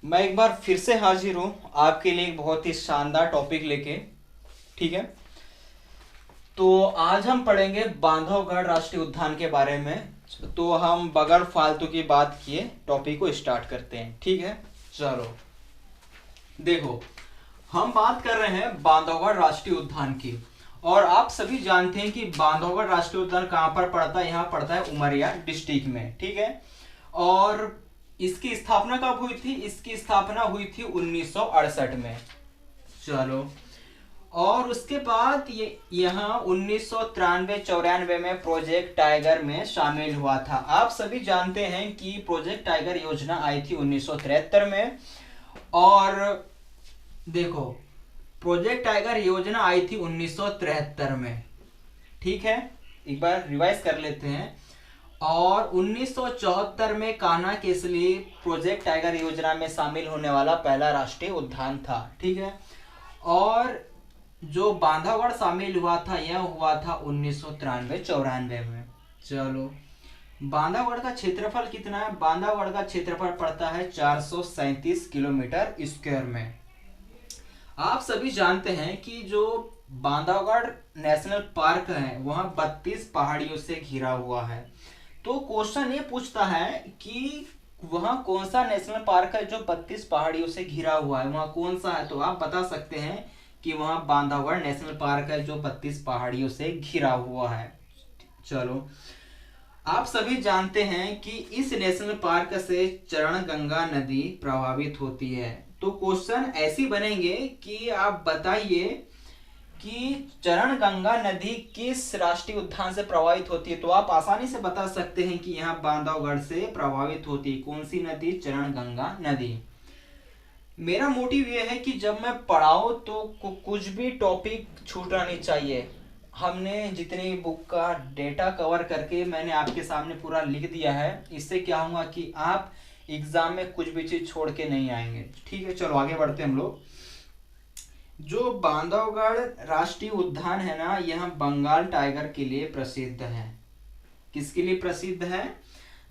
मैं एक बार फिर से हाजिर हूँ आपके लिए एक बहुत ही शानदार टॉपिक लेके। ठीक है, तो आज हम पढ़ेंगे बांधवगढ़ राष्ट्रीय उद्यान के बारे में। तो हम बगैर फालतू की बात किए टॉपिक को स्टार्ट करते हैं। ठीक है, चलो देखो, हम बात कर रहे हैं बांधवगढ़ राष्ट्रीय उद्यान की। और आप सभी जानते हैं कि बांधवगढ़ राष्ट्रीय उद्यान कहाँ पर पड़ता है। यहाँ पड़ता है उमरिया डिस्ट्रिक्ट में। ठीक है, और इसकी स्थापना कब हुई थी? इसकी स्थापना हुई थी 1968 में। चलो, और उसके बाद ये यहाँ 1993-94 में प्रोजेक्ट टाइगर में शामिल हुआ था। आप सभी जानते हैं कि प्रोजेक्ट टाइगर योजना आई थी 1973 में। और देखो, प्रोजेक्ट टाइगर योजना आई थी 1973 में। ठीक है, एक बार रिवाइज कर लेते हैं। और 1974 में कान्हा केसरी प्रोजेक्ट टाइगर योजना में शामिल होने वाला पहला राष्ट्रीय उद्यान था। ठीक है, और जो बांधवगढ़ शामिल हुआ था यह हुआ था 1993-94 में। चलो, बांधवगढ़ का क्षेत्रफल कितना है? बांधवगढ़ का क्षेत्रफल पड़ता है 437 किलोमीटर स्क्वायर में। आप सभी जानते हैं कि जो बांधवगढ़ नेशनल पार्क है वहाँ 32 पहाड़ियों से घिरा हुआ है। तो क्वेश्चन ये पूछता है कि वहाँ कौन सा नेशनल पार्क है जो 32 पहाड़ियों से घिरा हुआ है, वहाँ कौन सा है? तो आप बता सकते हैं कि वहाँ बांधवगढ़ नेशनल पार्क है जो 32 पहाड़ियों से घिरा हुआ है। चलो, आप सभी जानते हैं कि इस नेशनल पार्क से चरणगंगा नदी प्रभावित होती है। तो क्वेश्चन ऐसी बनेंगे कि आप बताइए कि चरणगंगा नदी किस राष्ट्रीय उद्यान से प्रभावित होती है। तो आप आसानी से बता सकते हैं कि यहाँ बांधवगढ़ से प्रभावित होती है कौन सी नदी? चरणगंगा नदी। मेरा मोटिव ये है कि जब मैं पढ़ाऊँ तो कुछ भी टॉपिक छूटना नहीं चाहिए। हमने जितनी बुक का डेटा कवर करके मैंने आपके सामने पूरा लिख दिया है। इससे क्या होगा कि आप एग्जाम में कुछ भी चीज छोड़ के नहीं आएंगे। ठीक है, चलो आगे बढ़ते हैं हम लोग। जो बांधवगढ़ राष्ट्रीय उद्यान है ना, यह बंगाल टाइगर के लिए प्रसिद्ध है। किसके लिए प्रसिद्ध है?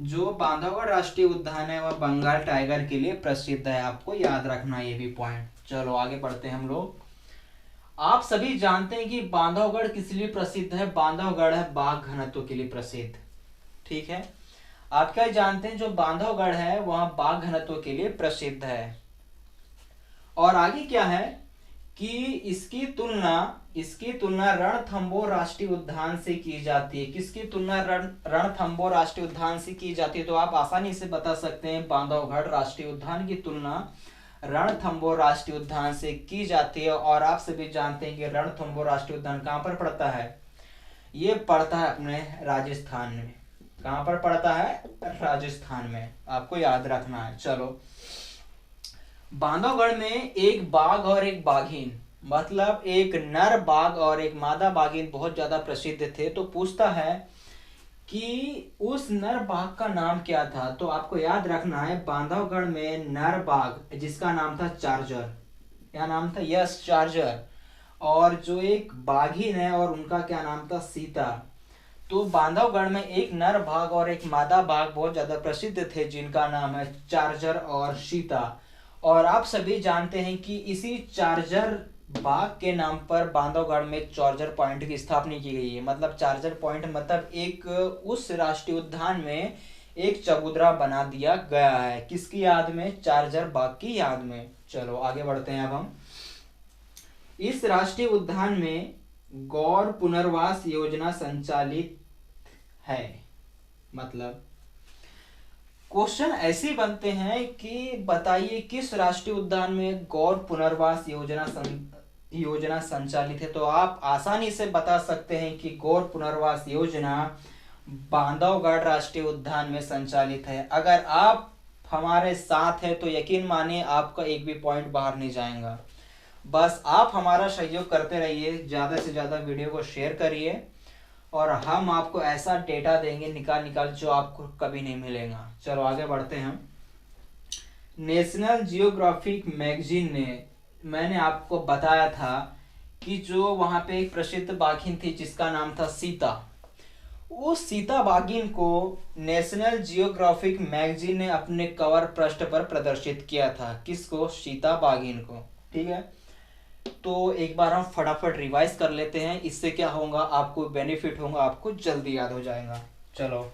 जो बांधवगढ़ राष्ट्रीय उद्यान है वह बंगाल टाइगर के लिए प्रसिद्ध है। आपको याद रखना ये भी पॉइंट। चलो आगे बढ़ते हैं हम लोग। आप सभी जानते हैं कि बांधवगढ़ किस लिए प्रसिद्ध है? बांधवगढ़ है बाघ घनत्व के लिए प्रसिद्ध। ठीक है, आप क्या जानते हैं जो बांधवगढ़ है वह बाघ घनत्व के लिए प्रसिद्ध है। और आगे क्या है कि इसकी तुलना रणथंभौर राष्ट्रीय उद्यान से की जाती है। किसकी तुलना रणथंभौर राष्ट्रीय उद्यान से की जाती है? तो आप आसानी से बता सकते हैं बांधवगढ़ राष्ट्रीय उद्यान की तुलना रणथंभौर राष्ट्रीय उद्यान से की जाती है। और आप सभी जानते हैं कि रणथंभौर राष्ट्रीय उद्यान कहाँ पर पड़ता है? ये पड़ता है अपने राजस्थान में। कहाँ पर पड़ता है? राजस्थान में। आपको याद रखना है। चलो, बांधवगढ़ में एक बाघ और एक बाघिन, मतलब एक नर बाघ और एक मादा बाघिन बहुत ज्यादा प्रसिद्ध थे। तो पूछता है कि उस नर बाघ का नाम क्या था? तो आपको याद रखना है बांधवगढ़ में नर बाघ जिसका नाम था चार्जर। क्या नाम था? Yes, charger. और जो एक बाघिन है और उनका क्या नाम था? सीता। तो बांधवगढ़ में एक नर बाघ और एक मादा बाघ बहुत ज्यादा प्रसिद्ध थे जिनका नाम है चार्जर और सीता। और आप सभी जानते हैं कि इसी चार्जर बाघ के नाम पर बांधवगढ़ में चार्जर पॉइंट की स्थापना की गई है। मतलब चार्जर पॉइंट मतलब एक उस राष्ट्रीय उद्यान में एक चबूतरा बना दिया गया है। किसकी याद में? चार्जर बाघ की याद में। चलो आगे बढ़ते हैं अब हम। इस राष्ट्रीय उद्यान में गौर पुनर्वास योजना संचालित है। मतलब क्वेश्चन ऐसे बनते हैं कि बताइए किस राष्ट्रीय उद्यान में गौर पुनर्वास योजना संचालित है। तो आप आसानी से बता सकते हैं कि गौर पुनर्वास योजना बांधवगढ़ राष्ट्रीय उद्यान में संचालित है। अगर आप हमारे साथ हैं तो यकीन मानिए आपका एक भी पॉइंट बाहर नहीं जाएगा। बस आप हमारा सहयोग करते रहिए, ज़्यादा से ज़्यादा वीडियो को शेयर करिए और हम आपको ऐसा डेटा देंगे निकाल जो आपको कभी नहीं मिलेगा। चलो आगे बढ़ते हैं हम। नेशनल जियोग्राफिक मैगजीन ने, मैंने आपको बताया था कि जो वहाँ पे एक प्रसिद्ध बाघिन थी जिसका नाम था सीता, उस सीता बाघिन को नेशनल जियोग्राफिक मैगजीन ने अपने कवर पृष्ठ पर प्रदर्शित किया था। किसको? सीता बाघिन को। ठीक है, तो एक बार हम फटाफट रिवाइज कर लेते हैं, इससे क्या होगा, आपको बेनिफिट होगा, आपको जल्दी याद हो जाएगा। चलो,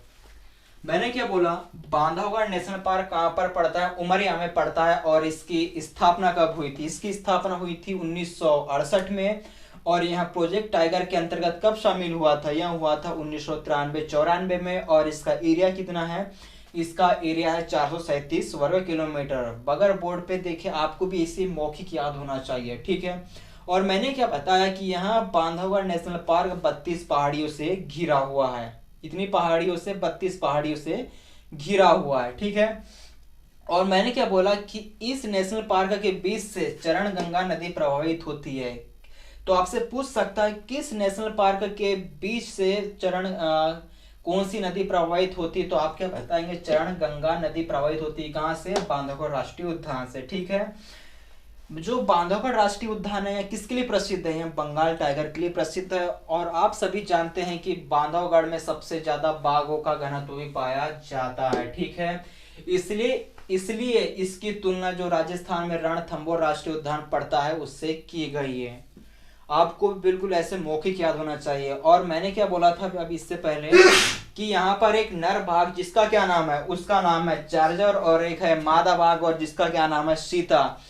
मैंने क्या बोला, बांधवगढ़ नेशनल पार्क कहाँ पर पड़ता है? उमरिया में पड़ता है। और इसकी स्थापना कब हुई थी? इसकी स्थापना हुई थी 1968 में। और यहाँ प्रोजेक्ट टाइगर के अंतर्गत कब शामिल हुआ था? यह हुआ था 1993-94 में। और इसका एरिया कितना है? इसका एरिया है 437 वर्ग किलोमीटर। बगैर बोर्ड पे देखे, आपको भी इसी मौखिक याद होना चाहिए। ठीक है, और मैंने क्या बताया कि यहाँ बांधवगढ़ नेशनल पार्क 32 पहाड़ियों से घिरा हुआ है। इतनी पहाड़ियों से, 32 पहाड़ियों से घिरा हुआ है। ठीक है, और मैंने क्या बोला कि इस नेशनल पार्क के बीच से चरण गंगा नदी प्रवाहित होती है। तो आपसे पूछ सकता है किस नेशनल पार्क के बीच से कौन सी नदी प्रवाहित होती है? तो आप क्या बताएंगे? चरण गंगा नदी प्रवाहित होती है। कहाँ से? बांधवगढ़ राष्ट्रीय उद्यान से। ठीक है, जो बांधवगढ़ राष्ट्रीय उद्यान है किसके लिए प्रसिद्ध है? बंगाल टाइगर के लिए प्रसिद्ध है। और आप सभी जानते हैं कि बांधवगढ़ में सबसे ज्यादा बाघों का घनत्व भी पाया जाता है। ठीक है, इसलिए इसकी तुलना जो राजस्थान में रणथंभौर राष्ट्रीय उद्यान पड़ता है उससे की गई है। आपको बिल्कुल ऐसे मौखिक याद होना चाहिए। और मैंने क्या बोला था अभी इससे पहले कि यहाँ पर एक नर बाघ, जिसका क्या नाम है? उसका नाम है चार्जर। और एक है मादा बाघ, और जिसका क्या नाम है? सीता।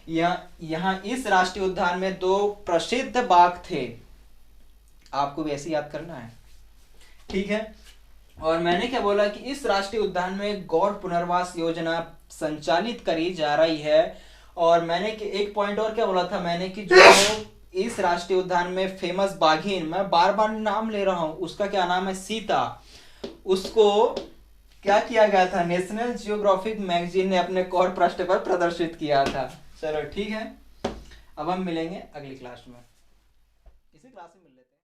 यहाँ इस राष्ट्रीय उद्यान में 2 प्रसिद्ध बाघ थे। आपको भी ऐसे याद करना है। ठीक है, और मैंने क्या बोला कि इस राष्ट्रीय उद्यान में गौड़ पुनर्वास योजना संचालित करी जा रही है। और मैंने एक पॉइंट और क्या बोला था मैंने कि जो इस राष्ट्रीय उद्यान में फेमस बाघिन, मैं बार बार नाम ले रहा हूं, उसका क्या नाम है? सीता। उसको क्या किया गया था? नेशनल जियोग्राफिक मैगजीन ने अपने कवर पृष्ठ पर प्रदर्शित किया था। चलो ठीक है, अब हम मिलेंगे अगली क्लास में, इसी क्लास में मिल लेते हैं।